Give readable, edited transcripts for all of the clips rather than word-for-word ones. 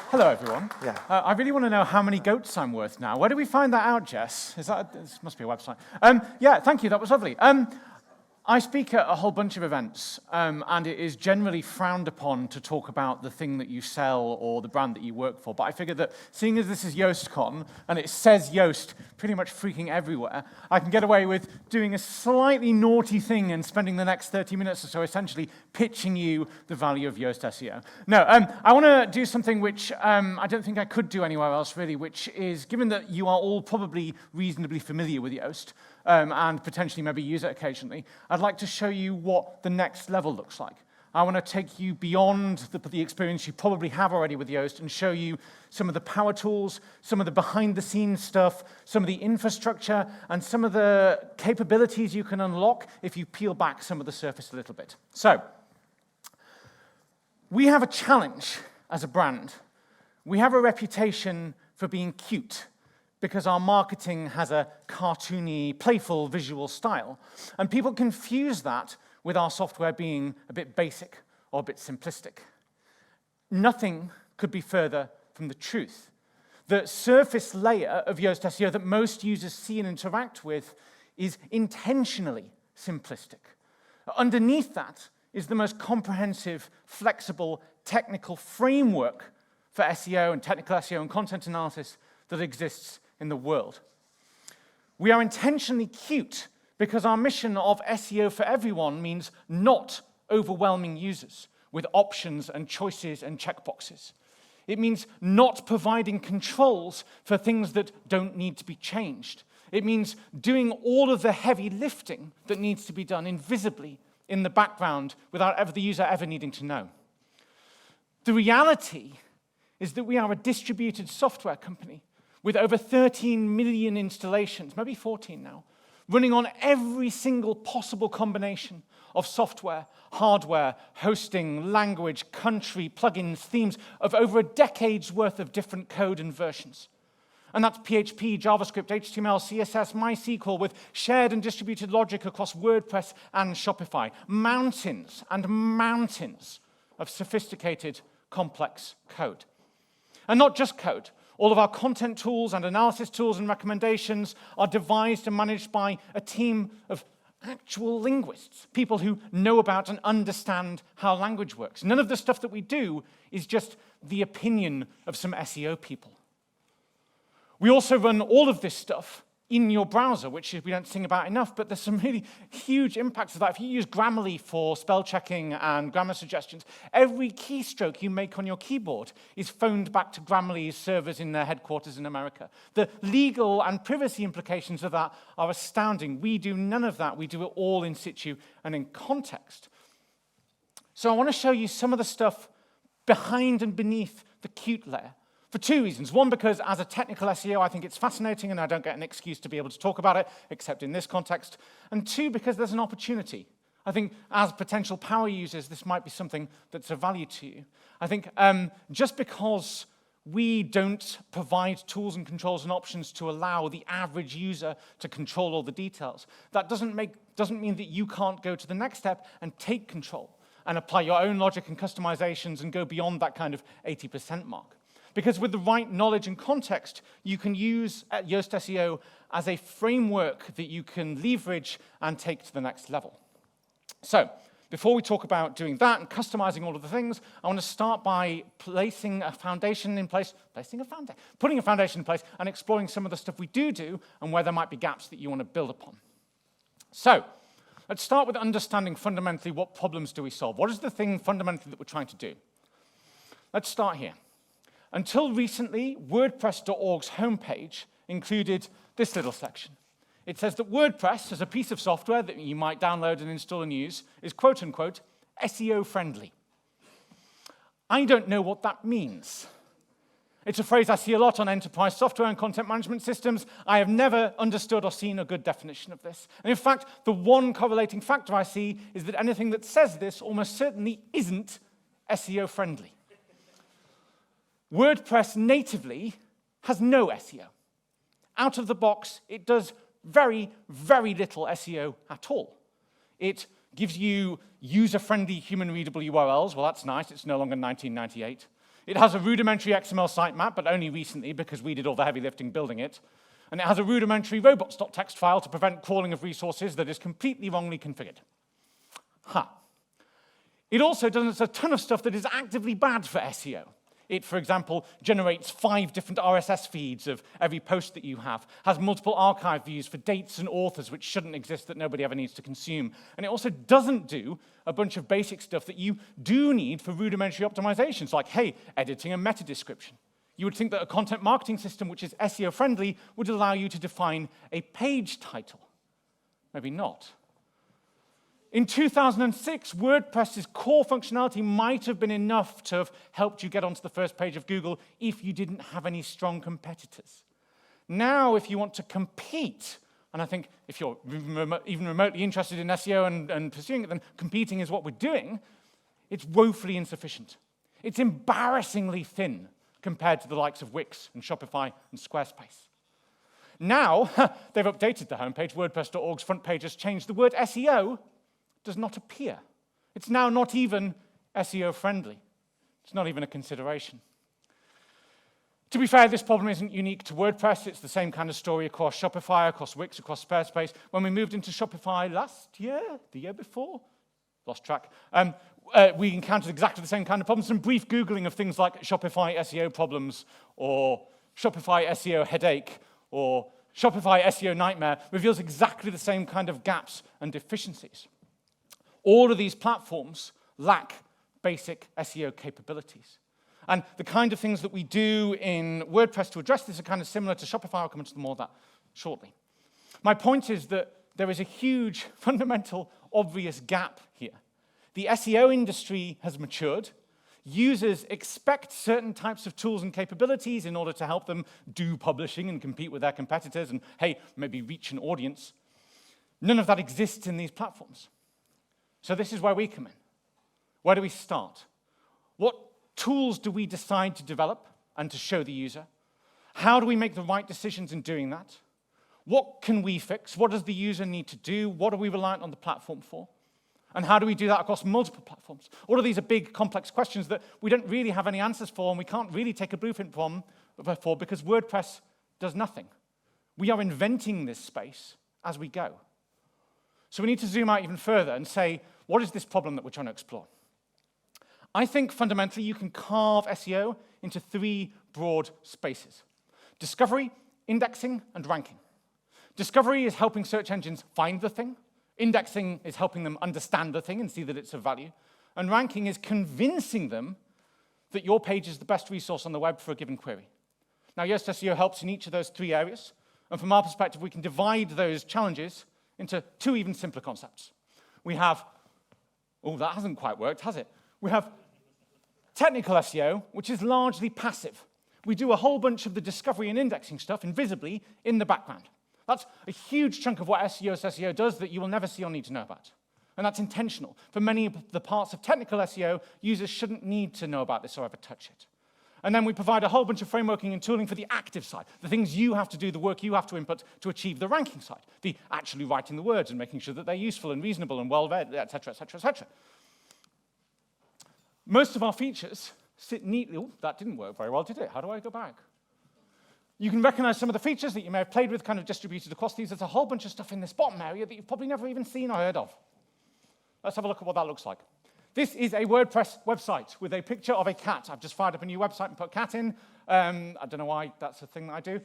Hello, everyone. Yeah. I really want to know how many goats I'm worth now. Where do we find that out, Jess? This must be a website. Yeah, thank you. That was lovely. I speak at a whole bunch of events, and it is generally frowned upon to talk about the thing that you sell or the brand that you work for. But I figured that seeing as this is YoastCon, and it says Yoast pretty much freaking everywhere, I can get away with doing a slightly naughty thing and spending the next 30 minutes or so essentially pitching you the value of Yoast SEO. No, I want to do something which I don't think I could do anywhere else, really, which is, given that you are all probably reasonably familiar with Yoast, and potentially maybe use it occasionally, I'd like to show you what the next level looks like. I want to take you beyond the experience you probably have already with Yoast and show you some of the power tools, some of the behind-the-scenes stuff, some of the infrastructure, and some of the capabilities you can unlock if you peel back some of the surface a little bit. So, we have a challenge as a brand. We have a reputation for being cute, because our marketing has a cartoony, playful visual style. And people confuse that with our software being a bit basic or a bit simplistic. Nothing could be further from the truth. The surface layer of Yoast SEO that most users see and interact with is intentionally simplistic. Underneath that is the most comprehensive, flexible, technical framework for SEO and technical SEO and content analysis that exists in the world. We are intentionally cute because our mission of SEO for everyone means not overwhelming users with options and choices and checkboxes. It means not providing controls for things that don't need to be changed. It means doing all of the heavy lifting that needs to be done invisibly in the background without the user ever needing to know. The reality is that we are a distributed software company with over 13 million installations, maybe 14 now, running on every single possible combination of software, hardware, hosting, language, country, plugins, themes, of over a decade's worth of different code and versions. And that's PHP, JavaScript, HTML, CSS, MySQL, with shared and distributed logic across WordPress and Shopify. Mountains and mountains of sophisticated, complex code. And not just code. All of our content tools and analysis tools and recommendations are devised and managed by a team of actual linguists, people who know about and understand how language works. None of the stuff that we do is just the opinion of some SEO people. We also run all of this stuff in your browser, which we don't sing about enough, but there's some really huge impacts of that. If you use Grammarly for spell checking and grammar suggestions, every keystroke you make on your keyboard is phoned back to Grammarly's servers in their headquarters in America. The legal and privacy implications of that are astounding. We do none of that. We do it all in situ and in context. So I want to show you some of the stuff behind and beneath the cute layer. For two reasons. One, because as a technical SEO, I think it's fascinating and I don't get an excuse to be able to talk about it, except in this context. And two, because there's an opportunity. I think as potential power users, this might be something that's of value to you. I think just because we don't provide tools and controls and options to allow the average user to control all the details, that doesn't mean that you can't go to the next step and take control and apply your own logic and customizations and go beyond that kind of 80% mark. Because with the right knowledge and context, you can use Yoast SEO as a framework that you can leverage and take to the next level. So, before we talk about doing that and customizing all of the things, I want to start by putting a foundation in place and exploring some of the stuff we do and where there might be gaps that you want to build upon. So, let's start with understanding fundamentally what problems do we solve. What is the thing fundamentally that we're trying to do? Let's start here. Until recently, WordPress.org's homepage included this little section. It says that WordPress, as a piece of software that you might download and install and use, is quote-unquote SEO-friendly. I don't know what that means. It's a phrase I see a lot on enterprise software and content management systems. I have never understood or seen a good definition of this. And in fact, the one correlating factor I see is that anything that says this almost certainly isn't SEO-friendly. WordPress natively has no SEO. Out of the box, it does very, very little SEO at all. It gives you user-friendly, human-readable URLs. Well, that's nice. It's no longer 1998. It has a rudimentary XML sitemap, but only recently because we did all the heavy lifting building it. And it has a rudimentary robots.txt file to prevent crawling of resources that is completely wrongly configured. It also does a ton of stuff that is actively bad for SEO. It, for example, generates 5 different RSS feeds of every post that you have, has multiple archive views for dates and authors which shouldn't exist that nobody ever needs to consume. And it also doesn't do a bunch of basic stuff that you do need for rudimentary optimizations, like, hey, editing a meta description. You would think that a content marketing system which is SEO friendly would allow you to define a page title. Maybe not. In 2006, WordPress's core functionality might have been enough to have helped you get onto the first page of Google if you didn't have any strong competitors. Now, if you want to compete, and I think if you're even remotely interested in SEO and pursuing it, then competing is what we're doing, it's woefully insufficient. It's embarrassingly thin compared to the likes of Wix and Shopify and Squarespace. Now, they've updated the homepage. WordPress.org's front page has changed. The word SEO does not appear. It's now not even SEO friendly. It's not even a consideration. To be fair, this problem isn't unique to WordPress. It's the same kind of story across Shopify, across Wix, across Squarespace. When we moved into Shopify last year, the year before, lost track, we encountered exactly the same kind of problems. Some brief Googling of things like Shopify SEO problems or Shopify SEO headache or Shopify SEO nightmare reveals exactly the same kind of gaps and deficiencies. All of these platforms lack basic SEO capabilities. And the kind of things that we do in WordPress to address this are kind of similar to Shopify. I'll come into more of that shortly. My point is that there is a huge, fundamental, obvious gap here. The SEO industry has matured. Users expect certain types of tools and capabilities in order to help them do publishing and compete with their competitors and, hey, maybe reach an audience. None of that exists in these platforms. So this is where we come in. Where do we start? What tools do we decide to develop and to show the user? How do we make the right decisions in doing that? What can we fix? What does the user need to do? What are we reliant on the platform for? And how do we do that across multiple platforms? All of these are big, complex questions that we don't really have any answers for, and we can't really take a blueprint for because WordPress does nothing. We are inventing this space as we go. So we need to zoom out even further and say, what is this problem that we're trying to explore? I think fundamentally you can carve SEO into 3 broad spaces: discovery, indexing, and ranking. Discovery is helping search engines find the thing. Indexing is helping them understand the thing and see that it's of value. And ranking is convincing them that your page is the best resource on the web for a given query. Now, Yoast SEO helps in each of those 3 areas. And from our perspective, we can divide those challenges into 2 even simpler concepts. We have, that hasn't quite worked, has it? We have technical SEO, which is largely passive. We do a whole bunch of the discovery and indexing stuff invisibly in the background. That's a huge chunk of what Yoast SEO does that you will never see or need to know about. And that's intentional. For many of the parts of technical SEO, users shouldn't need to know about this or ever touch it. And then we provide a whole bunch of frameworking and tooling for the active side, the things you have to do, the work you have to input to achieve the ranking side, the actually writing the words and making sure that they're useful and reasonable and well-read, et cetera, et cetera, et cetera. Most of our features sit neatly. Oh, that didn't work very well, did it? How do I go back? You can recognize some of the features that you may have played with kind of distributed across these. There's a whole bunch of stuff in this bottom area that you've probably never even seen or heard of. Let's have a look at what that looks like. This is a WordPress website with a picture of a cat. I've just fired up a new website and put cat in. I don't know why that's a thing that I do.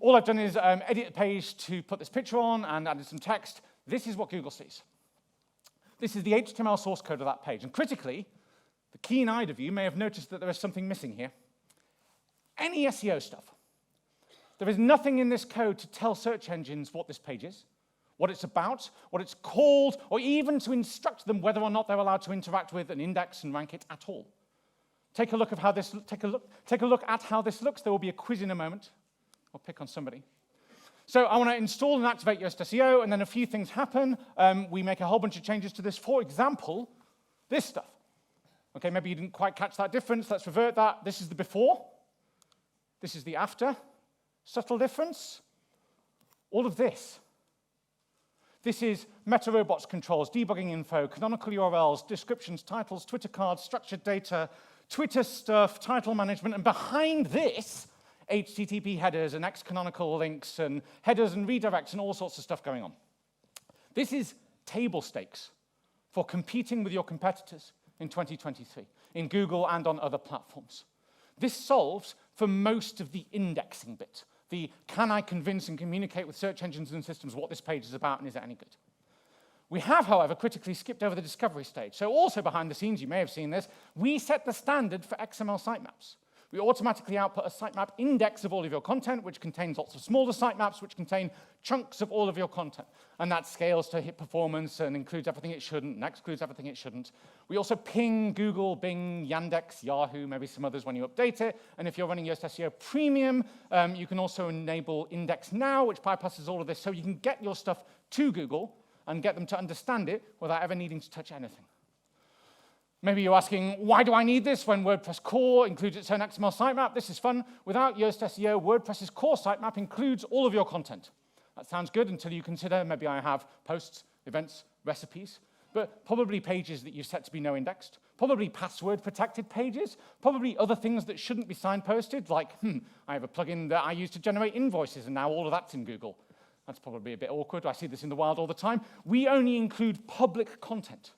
All I've done is edit the page to put this picture on and added some text. This is what Google sees. This is the HTML source code of that page. And critically, the keen-eyed of you may have noticed that there is something missing here. Any SEO stuff. There is nothing in this code to tell search engines what this page is, what it's about, what it's called, or even to instruct them whether or not they're allowed to interact with and index and rank it at all. Take a look at how this looks. There will be a quiz in a moment. I'll pick on somebody. So I want to install and activate Yoast SEO, and then a few things happen. We make a whole bunch of changes to this. For example, this stuff. Okay, maybe you didn't quite catch that difference. Let's revert that. This is the before. This is the after. Subtle difference. All of this. This is meta robots controls, debugging info, canonical URLs, descriptions, titles, Twitter cards, structured data, Twitter stuff, title management, and behind this, HTTP headers and ex-canonical links and headers and redirects and all sorts of stuff going on. This is table stakes for competing with your competitors in 2023, in Google and on other platforms. This solves for most of the indexing bit, the can I convince and communicate with search engines and systems what this page is about and is it any good? We have, however, critically skipped over the discovery stage. So also behind the scenes, you may have seen this, we set the standard for XML sitemaps. We automatically output a sitemap index of all of your content, which contains lots of smaller sitemaps, which contain chunks of all of your content. And that scales to hit performance and includes everything it shouldn't and excludes everything it shouldn't. We also ping Google, Bing, Yandex, Yahoo, maybe some others when you update it. And if you're running Yoast SEO Premium, you can also enable Index Now, which bypasses all of this, so you can get your stuff to Google and get them to understand it without ever needing to touch anything. Maybe you're asking, why do I need this when WordPress core includes its own XML sitemap? This is fun. Without Yoast SEO, WordPress's core sitemap includes all of your content. That sounds good until you consider maybe I have posts, events, recipes, but probably pages that you've set to be no indexed, probably password protected pages, probably other things that shouldn't be signposted, like, I have a plugin that I use to generate invoices, and now all of that's in Google. That's probably a bit awkward. I see this in the wild all the time. We only include public content.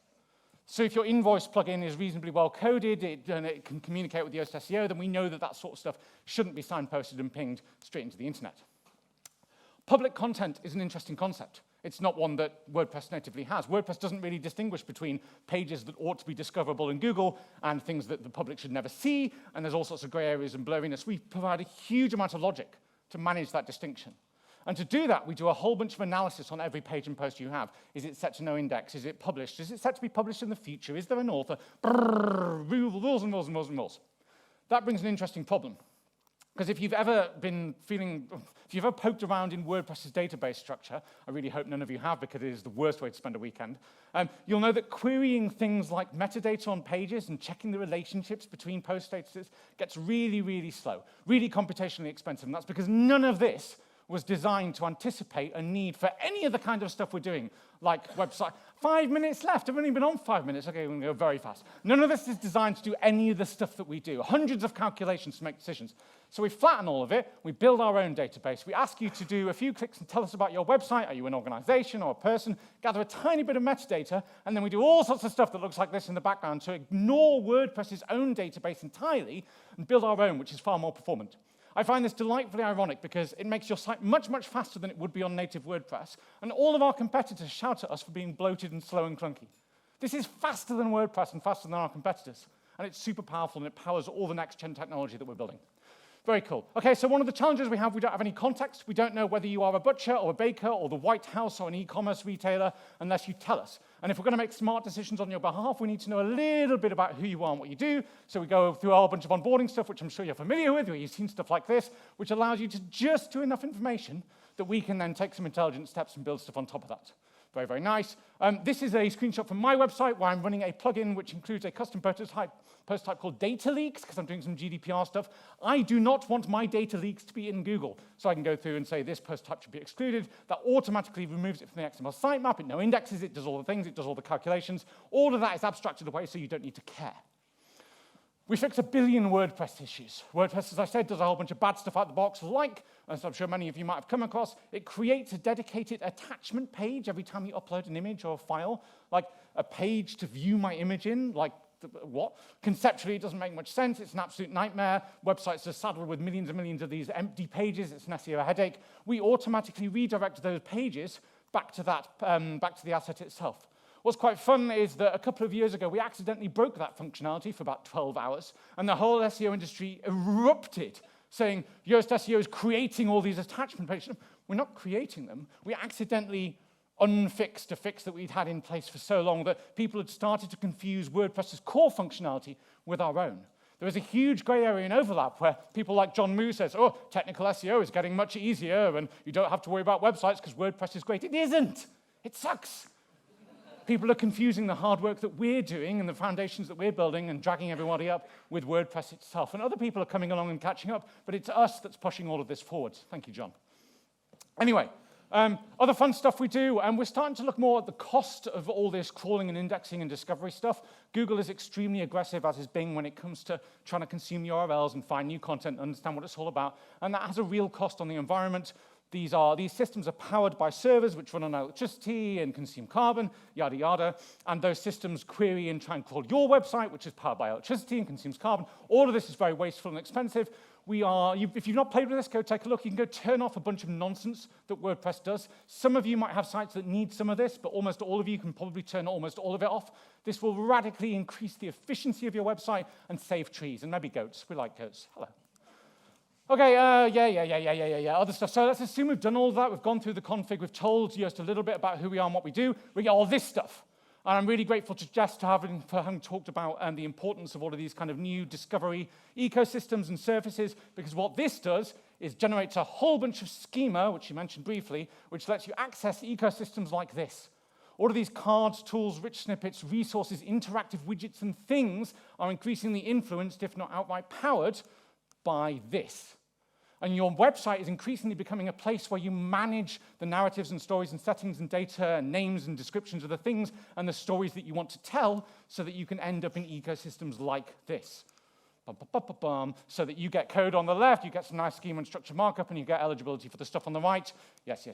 So if your invoice plugin is reasonably well coded and it can communicate with Yoast SEO, then we know that that sort of stuff shouldn't be signposted and pinged straight into the internet. Public content is an interesting concept. It's not one that WordPress natively has. WordPress doesn't really distinguish between pages that ought to be discoverable in Google and things that the public should never see, and there's all sorts of gray areas and blurriness. We provide a huge amount of logic to manage that distinction. And to do that, we do a whole bunch of analysis on every page and post you have. Is it set to no index? Is it published? Is it set to be published in the future? Is there an author? Rules and rules and rules and rules. That brings an interesting problem. Because if you've ever poked around in WordPress's database structure, I really hope none of you have because it is the worst way to spend a weekend, you'll know that querying things like metadata on pages and checking the relationships between post statuses gets really, really slow, really computationally expensive. And that's because none of this was designed to anticipate a need for any of the kind of stuff we're doing, like website. 5 minutes left. I've only been on 5 minutes. Okay, we're going to go very fast. None of this is designed to do any of the stuff that we do. Hundreds of calculations to make decisions. So we flatten all of it. We build our own database. We ask you to do a few clicks and tell us about your website. Are you an organization or a person? Gather a tiny bit of metadata, and then we do all sorts of stuff that looks like this in the background to ignore WordPress's own database entirely and build our own, which is far more performant. I find this delightfully ironic because it makes your site much, much faster than it would be on native WordPress, and all of our competitors shout at us for being bloated and slow and clunky. This is faster than WordPress and faster than our competitors, and it's super powerful, and it powers all the next-gen technology that we're building. Very cool. Okay, so one of the challenges we don't have any context. We don't know whether you are a butcher or a baker or the White House or an e-commerce retailer unless you tell us. And if we're going to make smart decisions on your behalf, we need to know a little bit about who you are and what you do. So we go through a whole bunch of onboarding stuff, which I'm sure you're familiar with, or you've seen stuff like this, which allows you to just do enough information that we can then take some intelligent steps and build stuff on top of that. Very, very nice. This is a screenshot from my website where I'm running a plugin which includes a custom post type called data leaks because I'm doing some GDPR stuff. I do not want my data leaks to be in Google. So I can go through and say this post type should be excluded. That automatically removes it from the XML sitemap. It no indexes, it does all the things, it does all the calculations. All of that is abstracted away so you don't need to care. We fix 1 billion WordPress issues. WordPress, as I said, does a whole bunch of bad stuff out the box, like, as I'm sure many of you might have come across, it creates a dedicated attachment page every time you upload an image or a file, like a page to view my image in, like, what? Conceptually, it doesn't make much sense. It's an absolute nightmare. Websites are saddled with millions and millions of these empty pages. It's an SEO headache. We automatically redirect those pages back to the asset itself. What's quite fun is that a couple of years ago, we accidentally broke that functionality for about 12 hours, and the whole SEO industry erupted, saying, Yoast SEO is creating all these attachment pages. We're not creating them. We accidentally unfixed a fix that we'd had in place for so long that people had started to confuse WordPress's core functionality with our own. There is a huge gray area and overlap where people like John Moo says, oh, technical SEO is getting much easier, and you don't have to worry about websites because WordPress is great. It isn't. It sucks. People are confusing the hard work that we're doing and the foundations that we're building and dragging everybody up with WordPress itself. And other people are coming along and catching up, but it's us that's pushing all of this forward. Thank you, John. Anyway, Other fun stuff we do, and we're starting to look more at the cost of all this crawling and indexing and discovery stuff. Google is extremely aggressive, as is Bing, when it comes to trying to consume URLs and find new content and understand what it's all about, and that has a real cost on the environment. These systems are powered by servers which run on electricity and consume carbon, yada, yada, and those systems query and try and crawl your website, which is powered by electricity and consumes carbon. All of this is very wasteful and expensive. If you've not played with this, go take a look. You can go turn off a bunch of nonsense that WordPress does. Some of you might have sites that need some of this, but almost all of you can probably turn almost all of it off. This will radically increase the efficiency of your website and save trees, and maybe goats. We like goats. Hello. Okay, yeah, other stuff. So let's assume we've done all of that. We've gone through the config. We've told Yoast a little bit about who we are and what we do. We get all this stuff. And I'm really grateful to Jess for having talked about the importance of all of these kind of new discovery ecosystems and services, because what this does is generates a whole bunch of schema, which you mentioned briefly, which lets you access ecosystems like this. All of these cards, tools, rich snippets, resources, interactive widgets, and things are increasingly influenced, if not outright powered, by this. And your website is increasingly becoming a place where you manage the narratives and stories and settings and data and names and descriptions of the things and the stories that you want to tell so that you can end up in ecosystems like this. So that you get code on the left, you get some nice schema and structure markup, and you get eligibility for the stuff on the right. Yes.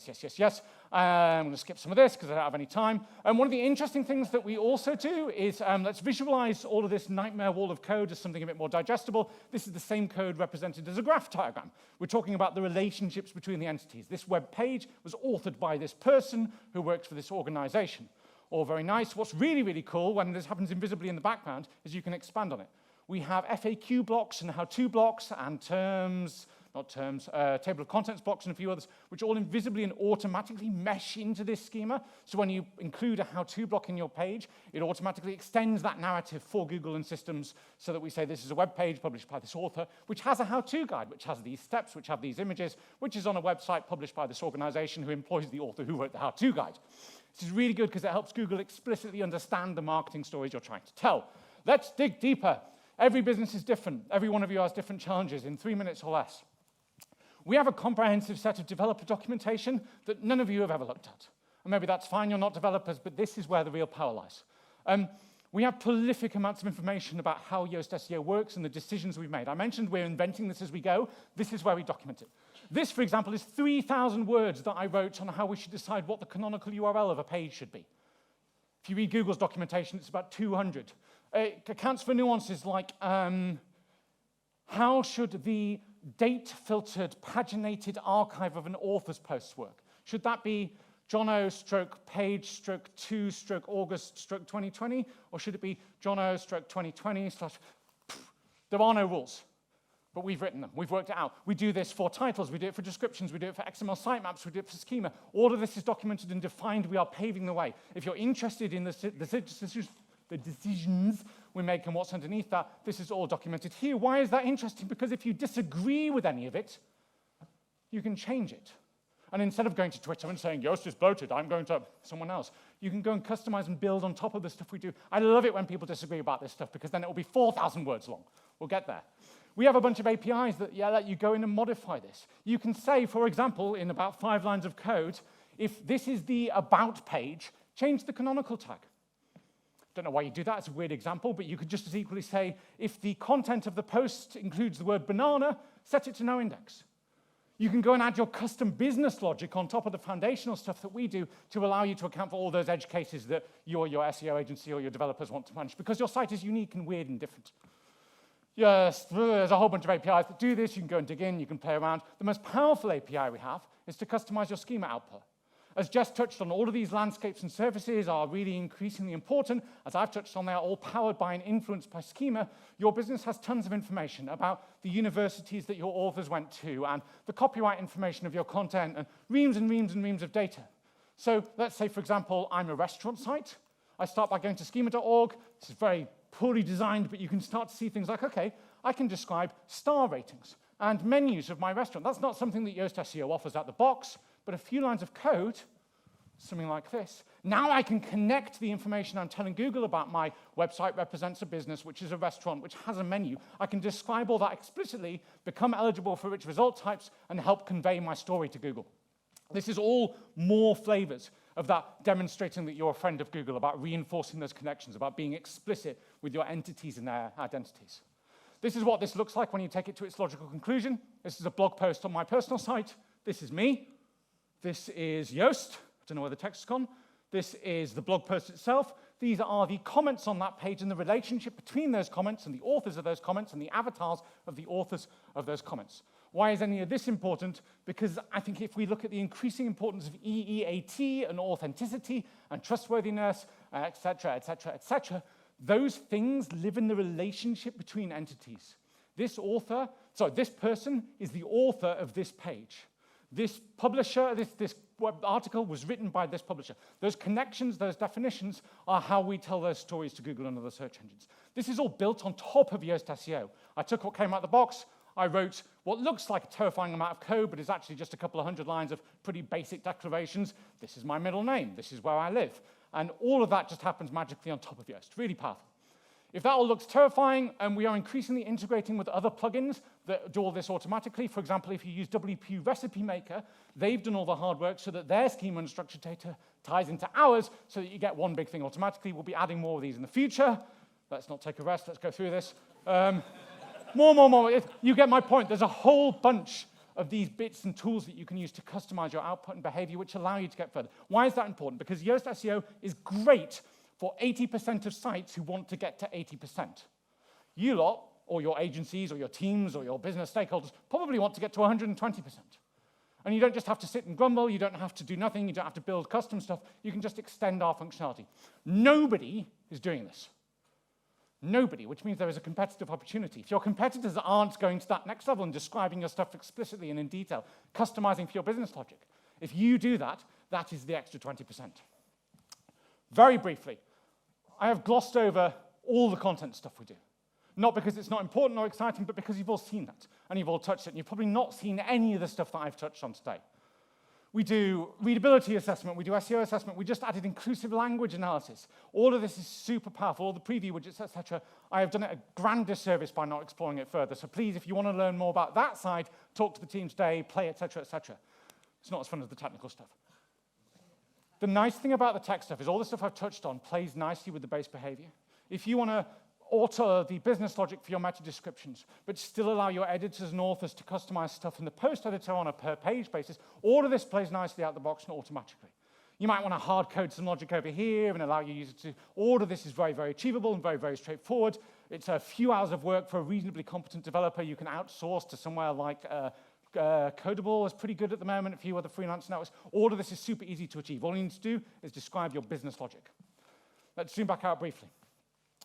I'm going to skip some of this because I don't have any time. And one of the interesting things that we also do is let's visualize all of this nightmare wall of code as something a bit more digestible. This is the same code represented as a graph diagram. We're talking about the relationships between the entities. This web page was authored by this person who works for this organization. All very nice. What's really, really cool when this happens invisibly in the background is you can expand on it. We have FAQ blocks and how-to blocks and table of contents blocks and a few others, which all invisibly and automatically mesh into this schema. So when you include a how-to block in your page, it automatically extends that narrative for Google and systems so that we say this is a web page published by this author, which has a how-to guide, which has these steps, which have these images, which is on a website published by this organization who employs the author who wrote the how-to guide. This is really good because it helps Google explicitly understand the marketing stories you're trying to tell. Let's dig deeper. Every business is different. Every one of you has different challenges in 3 minutes or less. We have a comprehensive set of developer documentation that none of you have ever looked at. And maybe that's fine, you're not developers, but this is where the real power lies. We have prolific amounts of information about how Yoast SEO works and the decisions we've made. I mentioned we're inventing this as we go. This is where we document it. This, for example, is 3,000 words that I wrote on how we should decide what the canonical URL of a page should be. If you read Google's documentation, it's about 200. It accounts for nuances like how should the date-filtered, paginated archive of an author's posts work? Should that be Jono/page/2/August/2020, or should it be Jono/2020/ There are no rules, but we've written them. We've worked it out. We do this for titles. We do it for descriptions. We do it for XML sitemaps. We do it for schema. All of this is documented and defined. We are paving the way. If you're interested in the decisions we make and what's underneath that, this is all documented here. Why is that interesting? Because if you disagree with any of it, you can change it. And instead of going to Twitter and saying, Yoast is bloated, I'm going to someone else, you can go and customize and build on top of the stuff we do. I love it when people disagree about this stuff because then it will be 4,000 words long. We'll get there. We have a bunch of APIs that let you go in and modify this. You can say, for example, in about 5 lines of code, if this is the about page, change the canonical tag. Don't know why you do that, it's a weird example, but you could just as equally say, if the content of the post includes the word banana, set it to no index. You can go and add your custom business logic on top of the foundational stuff that we do to allow you to account for all those edge cases that you or your SEO agency or your developers want to manage, because your site is unique and weird and different. Yes, there's a whole bunch of APIs that do this. You can go and dig in, you can play around. The most powerful API we have is to customize your schema output. As Jess touched on, all of these landscapes and services are really increasingly important. As I've touched on, they are all powered by and influenced by schema. Your business has tons of information about the universities that your authors went to and the copyright information of your content and reams and reams and reams of data. So let's say, for example, I'm a restaurant site. I start by going to schema.org. This is very poorly designed, but you can start to see things like, okay, I can describe star ratings and menus of my restaurant. That's not something that Yoast SEO offers out the box, but a few lines of code, something like this. Now I can connect the information I'm telling Google about my website represents a business, which is a restaurant, which has a menu. I can describe all that explicitly, become eligible for rich result types, and help convey my story to Google. This is all more flavors of that demonstrating that you're a friend of Google, about reinforcing those connections, about being explicit with your entities and their identities. This is what this looks like when you take it to its logical conclusion. This is a blog post on my personal site. This is me. This is Yoast. I don't know where the text has gone. This is the blog post itself. These are the comments on that page and the relationship between those comments and the authors of those comments and the avatars of the authors of those comments. Why is any of this important? Because I think if we look at the increasing importance of EEAT and authenticity and trustworthiness, et cetera, et cetera, et cetera, those things live in the relationship between entities. This person is the author of this page. This publisher, this article was written by this publisher. Those connections, those definitions are how we tell those stories to Google and other search engines. This is all built on top of Yoast SEO. I took what came out of the box. I wrote what looks like a terrifying amount of code, but is actually just a couple of hundred lines of pretty basic declarations. This is my middle name. This is where I live. And all of that just happens magically on top of Yoast. Really powerful. If that all looks terrifying, and we are increasingly integrating with other plugins that do all this automatically, for example, if you use WP Recipe Maker, they've done all the hard work so that their schema and structured data ties into ours so that you get one big thing automatically. We'll be adding more of these in the future. Let's not take a rest. Let's go through this. More. You get my point. There's a whole bunch of these bits and tools that you can use to customize your output and behavior, which allow you to get further. Why is that important? Because Yoast SEO is great for 80% of sites who want to get to 80%. You lot, or your agencies, or your teams, or your business stakeholders, probably want to get to 120%. And you don't just have to sit and grumble, you don't have to do nothing, you don't have to build custom stuff, you can just extend our functionality. Nobody is doing this. Nobody, which means there is a competitive opportunity. If your competitors aren't going to that next level and describing your stuff explicitly and in detail, customizing for your business logic, if you do that, that is the extra 20%. Very briefly, I have glossed over all the content stuff we do. Not because it's not important or exciting, but because you've all seen that, and you've all touched it, and you've probably not seen any of the stuff that I've touched on today. We do readability assessment, we do SEO assessment, we just added inclusive language analysis. All of this is super powerful, all the preview widgets, etc. I have done it a grand disservice by not exploring it further. So please, if you want to learn more about that side, talk to the team today, play, etc., etc. It's not as fun as the technical stuff. The nice thing about the tech stuff is all the stuff I've touched on plays nicely with the base behavior. If you want to alter the business logic for your meta descriptions, but still allow your editors and authors to customize stuff in the post editor on a per page basis, all of this plays nicely out the box and automatically. You might want to hard code some logic over here and allow your user to. All of this is very, very achievable and very, very straightforward. It's a few hours of work for a reasonably competent developer. You can outsource to somewhere like Codable is pretty good at the moment, a few other freelance networks. All of this is super easy to achieve. All you need to do is describe your business logic. Let's zoom back out briefly.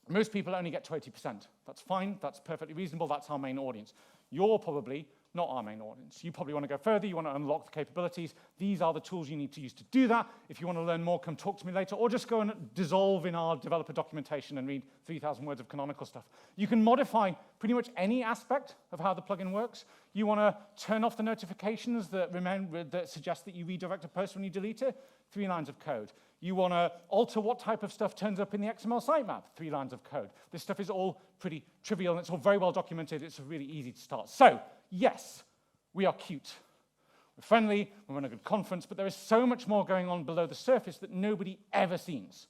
Most people only get to 80%. That's fine. That's perfectly reasonable. That's our main audience. You're probably not our main audience. You probably want to go further. You want to unlock the capabilities. These are the tools you need to use to do that. If you want to learn more, come talk to me later, or just go and dissolve in our developer documentation and read 3,000 words of canonical stuff. You can modify pretty much any aspect of how the plugin works. You want to turn off the notifications that suggest that you redirect a post when you delete it? 3 lines of code. You want to alter what type of stuff turns up in the XML sitemap? 3 lines of code. This stuff is all pretty trivial, and it's all very well documented. It's really easy to start. So, yes, we are cute. We're friendly, we run a good conference, but there is so much more going on below the surface that nobody ever sees.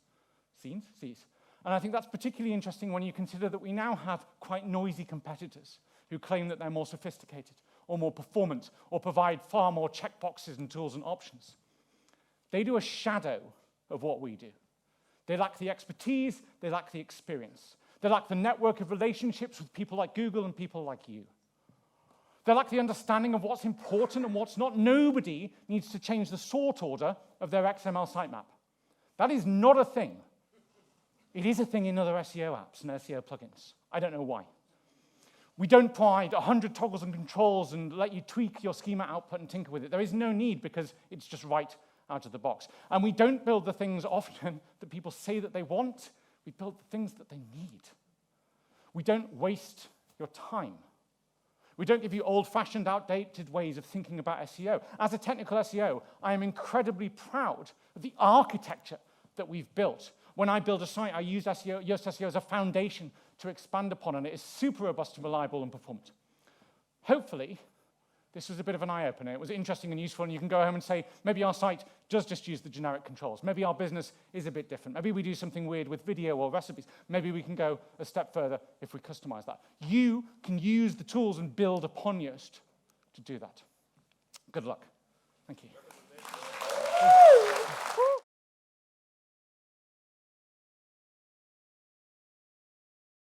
Sees. And I think that's particularly interesting when you consider that we now have quite noisy competitors who claim that they're more sophisticated or more performant or provide far more checkboxes and tools and options. They do a shadow of what we do. They lack the expertise, they lack the experience. They lack the network of relationships with people like Google and people like you. They lack the understanding of what's important and what's not. Nobody needs to change the sort order of their XML sitemap. That is not a thing. It is a thing in other SEO apps and SEO plugins. I don't know why. We don't provide 100 toggles and controls and let you tweak your schema output and tinker with it. There is no need because it's just right out of the box. And we don't build the things often that people say that they want. We build the things that they need. We don't waste your time. We don't give you old-fashioned, outdated ways of thinking about SEO. As a technical SEO, I am incredibly proud of the architecture that we've built. When I build a site, I use Yoast SEO as a foundation to expand upon, and it is super robust and reliable and performant. Hopefully, This was a bit of an eye-opener. It was interesting and useful, and you can go home and say, maybe our site does just use the generic controls. Maybe our business is a bit different. Maybe we do something weird with video or recipes. Maybe we can go a step further if we customize that. You can use the tools and build upon Yoast to do that. Good luck. Thank you.